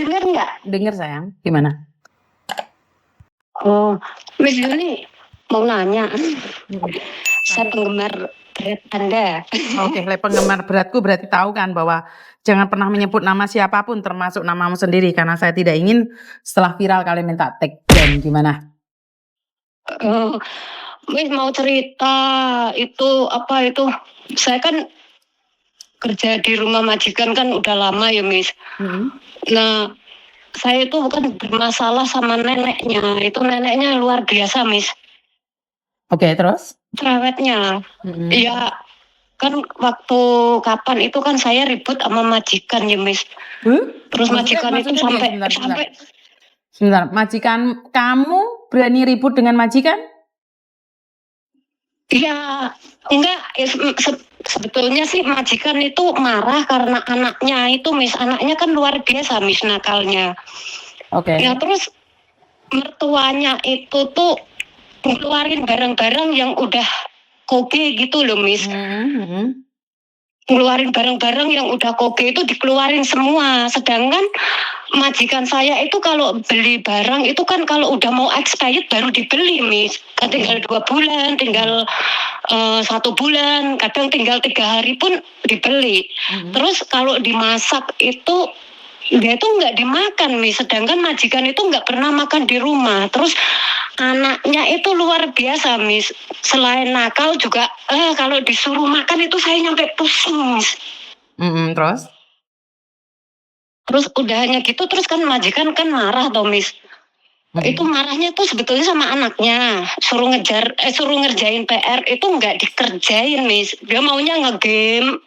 denger nggak? Dengar sayang, gimana? Oh, Miss Juli mau nanya. Saya Oke, penggemar berat Anda. penggemar beratku berarti tahu kan bahwa jangan pernah menyebut nama siapapun termasuk namamu sendiri karena saya tidak ingin setelah viral kalian minta take down. Gimana? Oh, Miss mau cerita itu apa itu? Saya kan kerja di rumah majikan kan udah lama ya, Miss. Nah, saya itu bukan bermasalah sama neneknya. Itu neneknya luar biasa, Miss. Oke, terus? Cerewetnya. Ya, kan waktu kapan itu kan saya ribut sama majikan ya, Miss. Terus majikan itu sampai Sebentar, majikan kamu berani ribut dengan majikan? Iya, enggak. Sebetulnya sih majikan itu marah karena anaknya itu, Miss. Anaknya kan luar biasa, Miss, nakalnya. Oke. Ya terus mertuanya itu tuh ngeluarin barang-barang yang udah koge gitu loh, Miss. Ngeluarin barang-barang yang udah koge itu dikeluarin semua. Sedangkan majikan saya itu kalau beli barang itu kan kalau udah mau expired baru dibeli, Miss. Kan tinggal 2 bulan, tinggal 1 bulan, kadang tinggal 3 hari pun dibeli. Terus kalau dimasak itu dia itu nggak dimakan, Miss. Sedangkan majikan itu nggak pernah makan di rumah. Terus anaknya itu luar biasa, Miss. Selain nakal juga kalau disuruh makan itu saya nyampe pusing, Miss. Terus udah hanya gitu, terus kan majikan kan marah toh, Miss. Itu marahnya tuh sebetulnya sama anaknya. Suruh ngerjain PR itu nggak dikerjain, Miss. Dia maunya ngegame,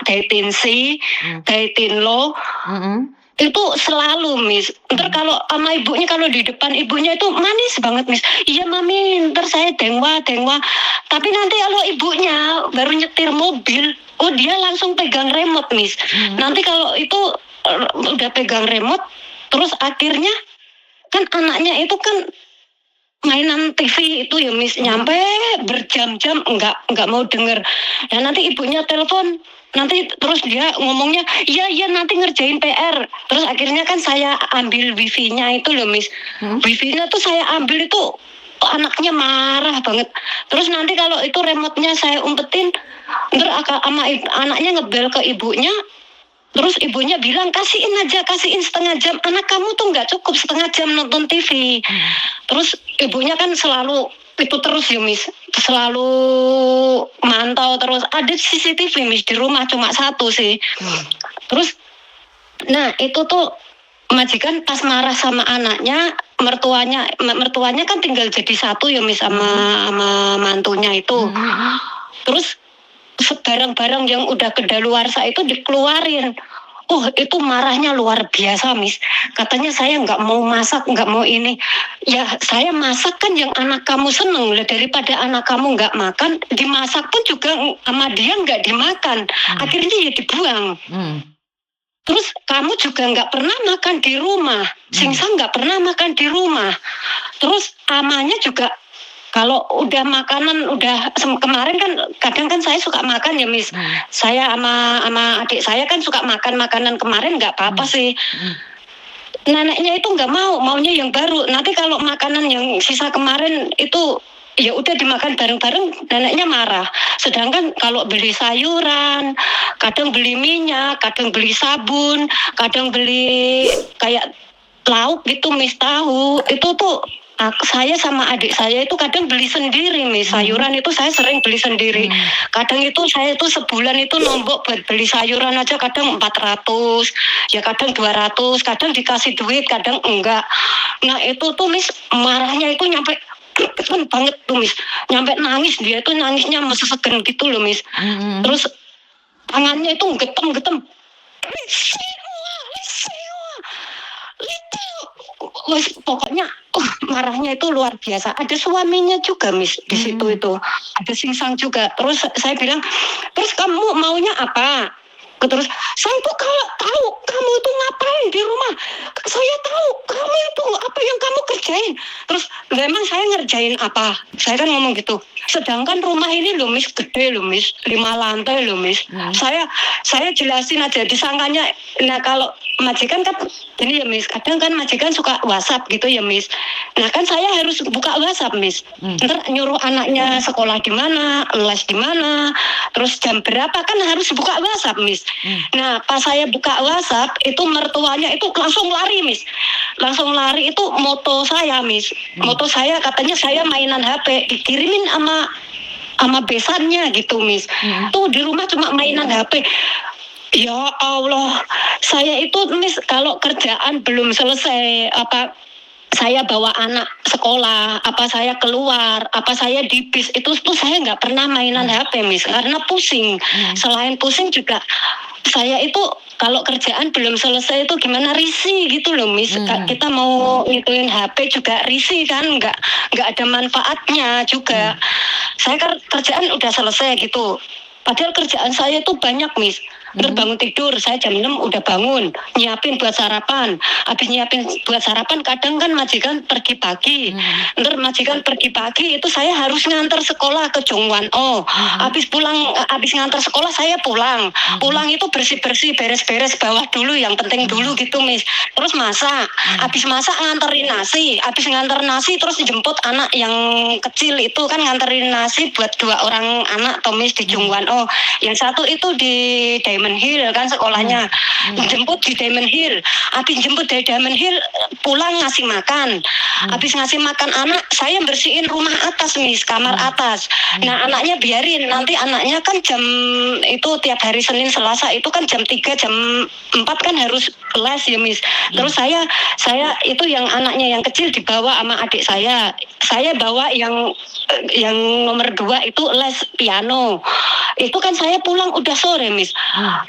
dating si, dating lo. Itu selalu, Miss. Ntar kalau sama ibunya, kalau di depan ibunya itu manis banget, Miss. Iya mami, ntar saya dengwa. Tapi nanti kalau ibunya baru nyetir mobil, dia langsung pegang remote, Miss. Nanti kalau itu udah pegang remote, terus akhirnya kan anaknya itu kan mainan TV itu ya, Miss, nyampe berjam-jam nggak mau denger. Nah nanti ibunya telepon, nanti terus dia ngomongnya iya nanti ngerjain PR. Terus akhirnya kan saya ambil wifi-nya itu loh, Miss. Wifi-nya tuh saya ambil itu anaknya marah banget. Terus nanti kalau itu remote-nya saya umpetin, ntar anaknya ngebel ke ibunya. Terus ibunya bilang kasihin setengah jam, anak kamu tuh nggak cukup setengah jam nonton TV. Terus ibunya kan selalu itu terus ya, Miss, selalu mantau terus. Ada CCTV, Miss, di rumah cuma 1 sih. Terus nah itu tuh majikan pas marah sama anaknya, mertuanya kan tinggal jadi 1 ya, Miss, sama mantunya itu. Terus barang-barang yang udah kedaluarsa itu dikeluarin. Itu marahnya luar biasa, Miss. Katanya saya nggak mau masak, nggak mau ini. Ya saya masak kan yang anak kamu seneng lah, daripada anak kamu nggak makan, dimasak pun juga sama dia nggak dimakan. Akhirnya ya dibuang. Terus kamu juga nggak pernah makan di rumah. Singsang nggak pernah makan di rumah. Terus amanya juga kalau udah makanan kemarin kan kadang kan saya suka makan ya, Miss. Saya sama adik saya kan suka makan makanan kemarin, nggak apa-apa sih. Neneknya itu nggak maunya yang baru. Nanti kalau makanan yang sisa kemarin itu ya udah dimakan bareng-bareng, neneknya marah. Sedangkan kalau beli sayuran, kadang beli minyak, kadang beli sabun, kadang beli kayak lauk gitu, Miss, tahu. Itu tuh saya sama adik saya itu kadang beli sendiri, Miss. Sayuran itu saya sering beli sendiri. Kadang itu saya itu sebulan itu nombok buat beli sayuran aja kadang 400, ya kadang 200, kadang dikasih duit, kadang enggak. Nah itu tuh, Miss, marahnya itu nyampe kan banget tuh, Miss. Nyampe nangis, dia tuh nangisnya mesesegen gitu loh, Miss. Terus tangannya itu getem-getem. Pokoknya marahnya itu luar biasa. Ada suaminya juga, Miss, di situ itu. Ada singsang juga. Terus saya bilang, terus kamu maunya apa? Terus saya tuh kalau tahu kamu itu ngapain di rumah, saya tahu kamu itu apa yang kamu kerjain. Terus memang saya ngerjain apa? Saya kan ngomong gitu. Sedangkan rumah ini loh Miss, gede loh Miss, 5 lantai loh Miss. Saya jelasin aja, disangkanya. Nah kalau majikan kan ini ya Miss, kadang kan majikan suka WhatsApp gitu ya Miss. Nah kan saya harus buka WhatsApp Miss. Ntar nyuruh anaknya sekolah di mana, les di mana, terus jam berapa kan harus buka WhatsApp Miss. Nah pas saya buka WhatsApp itu mertuanya itu langsung lari Miss. Langsung lari itu moto saya Miss. Moto saya katanya saya mainan HP dikirimin sama besannya gitu Miss. Tuh di rumah cuma mainan HP. Ya Allah, saya itu Miss kalau kerjaan belum selesai apa saya bawa anak sekolah, apa saya keluar, apa saya di bis itu tuh saya nggak pernah mainan HP Miss karena pusing. Selain pusing juga saya itu kalau kerjaan belum selesai itu gimana risih gitu loh Miss. Kita mau ngituin HP juga risih kan, nggak ada manfaatnya juga. Saya kerjaan udah selesai gitu. Padahal kerjaan saya itu banyak Miss. Bangun tidur, saya jam 6 udah bangun, nyiapin buat sarapan. Habis nyiapin buat sarapan, kadang kan majikan pergi pagi. Ntar majikan pergi pagi, itu saya harus nganter sekolah ke Jongwan. Habis nganter sekolah, saya pulang. Pulang itu bersih-bersih, beres-beres bawah dulu, yang penting dulu gitu, Miss. Terus masak. Habis masak nganterin nasi. Habis nganter nasi, terus jemput anak yang kecil itu kan nganterin nasi buat 2 orang anak, Miss, di Jongwan. Yang satu itu di Diamond Hill kan sekolahnya. Jemput di Diamond Hill. Habis jemput dari Diamond Hill pulang ngasih makan. Habis ngasih makan anak, saya bersihin rumah atas Miss, kamar atas. Nah anaknya biarin, nanti anaknya kan jam itu tiap hari Senin Selasa itu kan jam 3 jam 4 kan harus les ya Miss. Terus saya itu yang anaknya yang kecil dibawa sama adik saya. Saya bawa yang nomor 2 itu les piano. Itu kan saya pulang udah sore Miss.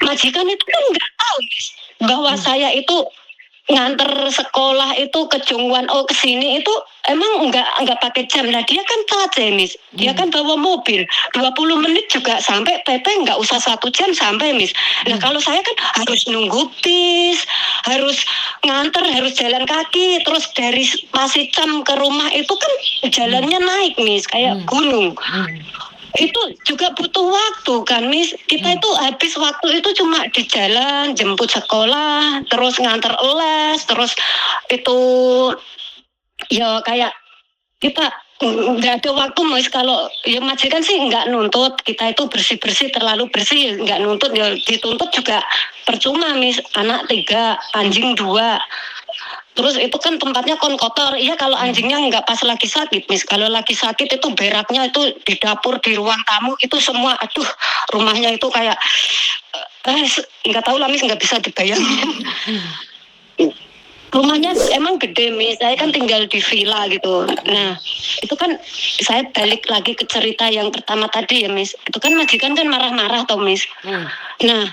Majikan itu kan nggak tahu Miss, bahwa saya itu nganter sekolah itu ke Jongwan ke sini itu emang nggak pakai jam. Nah dia kan tace Miss, dia kan bawa mobil 20 menit juga sampai, PP nggak usah 1 jam sampai Miss. Nah kalau saya kan harus nunggu bis, harus nganter, harus jalan kaki, terus dari Pasicam ke rumah itu kan jalannya naik Miss, kayak gunung. Itu juga butuh waktu kan Miss. Kita itu habis waktu itu cuma di jalan, jemput sekolah, terus nganter les, terus itu ya kayak kita nggak ada waktu Miss. Kalau ya majikan sih nggak nuntut kita itu bersih-bersih, terlalu bersih nggak nuntut, ya dituntut juga percuma Miss. Anak 3, anjing 2. Terus itu kan tempatnya kotor. Iya kalau anjingnya nggak pas lagi sakit Miss. Kalau lagi sakit itu beraknya itu di dapur, di ruang tamu itu semua. Aduh rumahnya itu kayak nggak tahu lah Miss, nggak bisa dibayangin. Rumahnya emang gede Miss. Saya kan tinggal di villa gitu. Nah itu kan saya balik lagi ke cerita yang pertama tadi ya Miss. Itu kan majikan kan marah-marah toh Miss. Nah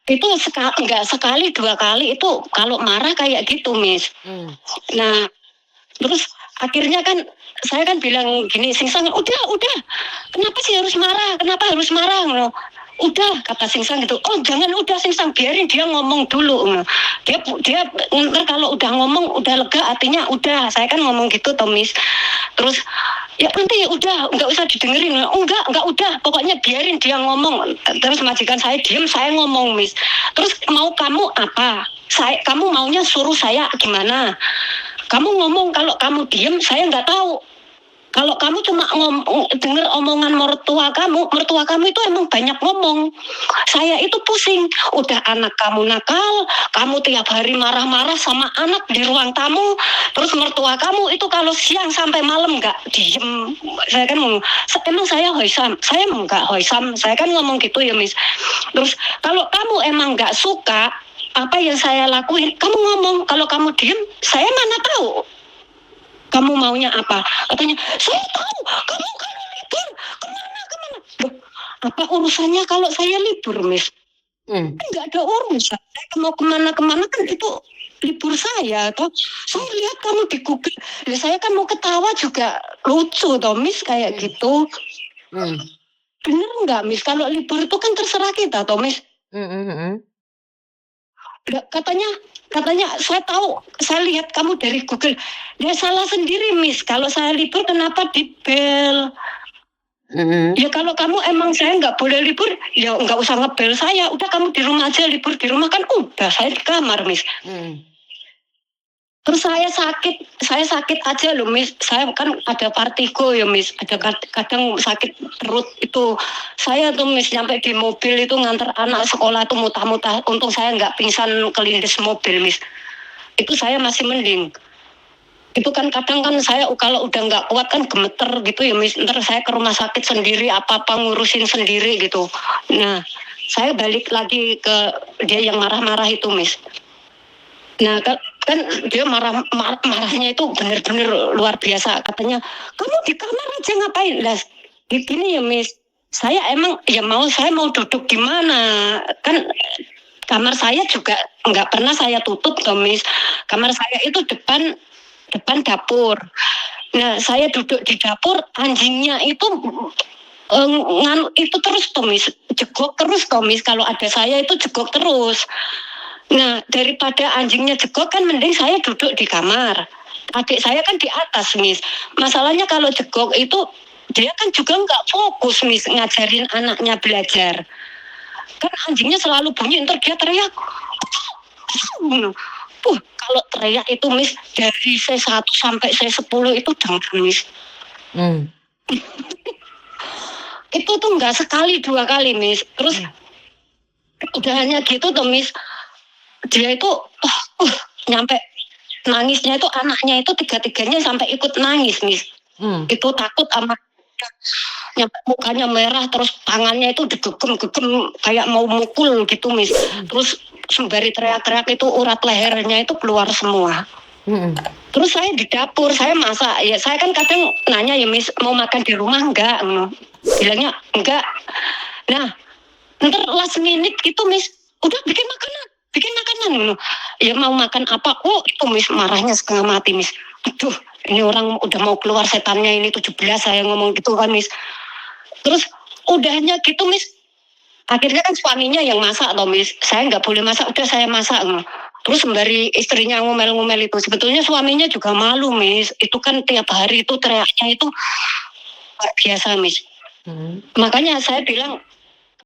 itu nggak sekali 2 kali itu kalau marah kayak gitu Miss. Nah terus akhirnya kan saya kan bilang gini, Singsang udah kenapa sih harus marah, udah kata Singsang gitu. Jangan udah Singsang, biarin dia ngomong dulu. Dia ntar kalau udah ngomong udah lega artinya udah. Saya kan ngomong gitu toh Miss. Terus ya nanti udah nggak usah didengerin. Enggak udah, pokoknya biarin dia ngomong. Terus majikan saya diem, saya ngomong Miss. Terus mau kamu apa? Kamu maunya suruh saya gimana? Kamu ngomong, kalau kamu diem saya nggak tahu. Kalau kamu cuma denger omongan mertua kamu itu emang banyak ngomong. Saya itu pusing. Udah anak kamu nakal, kamu tiap hari marah-marah sama anak di ruang tamu. Terus mertua kamu itu kalau siang sampai malam nggak diem. Saya kan ngomong, emang saya hoisam? Saya nggak hoisam. Saya kan ngomong gitu ya Miss. Terus kalau kamu emang nggak suka apa yang saya lakuin, kamu ngomong. Kalau kamu diem, saya mana tahu kamu maunya apa. Katanya, saya tahu kamu kalau libur kemana. Loh, apa urusannya kalau saya libur Miss? Nggak ada urusan. Saya mau kemana kan itu libur saya toh. Saya lihat kamu di Google, ya saya kan mau ketawa juga lucu toh Miss kayak gitu. Bener nggak Miss? Kalau libur itu kan terserah kita toh Miss. Mhm mhm. Lah katanya katanya saya tahu, saya lihat kamu dari Google. Ya salah sendiri, Miss, kalau saya libur kenapa dibel? Mhm. Ya kalau kamu emang saya nggak boleh libur, ya nggak usah ngebel saya. Udah kamu di rumah aja, libur di rumah kan udah, saya di kamar, Miss. Mhm. Terus saya sakit aja loh, Miss. Saya kan ada vertigo ya, Miss. Ada kadang sakit perut itu. Saya tuh, Miss, nyampe di mobil itu nganter anak sekolah tuh muntah-muntah. Untung saya nggak pingsan kelindes mobil, Miss. Itu saya masih mending. Itu kan kadang kan saya kalau udah nggak kuat kan gemeter gitu ya, Miss. Ntar saya ke rumah sakit sendiri, apa-apa ngurusin sendiri gitu. Nah, saya balik lagi ke dia yang marah-marah itu, Miss. Nah, kan dia marahnya itu benar-benar luar biasa. Katanya, kamu di kamar aja ngapain? Lah, gini ya, Miss. Saya mau duduk gimana? Kan kamar saya juga nggak pernah saya tutup, toh, Miss. Kamar saya itu depan depan dapur. Nah, saya duduk di dapur, anjingnya itu itu terus, Tomis, jegok terus, Tomis. Kalau ada saya itu jegok terus. Nah, daripada anjingnya jegok kan mending saya duduk di kamar. Adik saya kan di atas, Miss. Masalahnya kalau jegok itu dia kan juga nggak fokus, Miss, ngajarin anaknya belajar. Kan anjingnya selalu bunyi, ntar dia teriak. Kalau teriak itu, Miss, dari C1 sampai C10 itu jangan, Miss. Hmm. Itu tuh nggak sekali 2 kali, Miss. Terus udah hanya gitu tuh, Miss. Dia itu nyampe nangisnya itu anaknya itu 3-3-nya sampai ikut nangis, Miss. Itu takut sama nyampe mukanya merah, terus tangannya itu digegem-gegem kayak mau mukul gitu, Miss. Terus sembari teriak-teriak itu urat lehernya itu keluar semua. Terus saya di dapur, saya masak. Ya saya kan kadang nanya ya, Miss, mau makan di rumah enggak? Bilangnya enggak. Nah, ntar last minute gitu, Miss, udah bikin makanan. Ya mau makan apa? Oh, itu, Miss, marahnya setengah mati, Miss. Aduh, ini orang udah mau keluar setannya ini 17, saya ngomong gitu kan, Miss. Terus udahnya gitu, Miss. Akhirnya kan suaminya yang masak toh, Miss. Saya nggak boleh masak, udah saya masak. Terus sembari istrinya ngomel-ngomel itu, sebetulnya suaminya juga malu, Miss. Itu kan tiap hari itu teriaknya itu luar biasa, Miss. Makanya saya bilang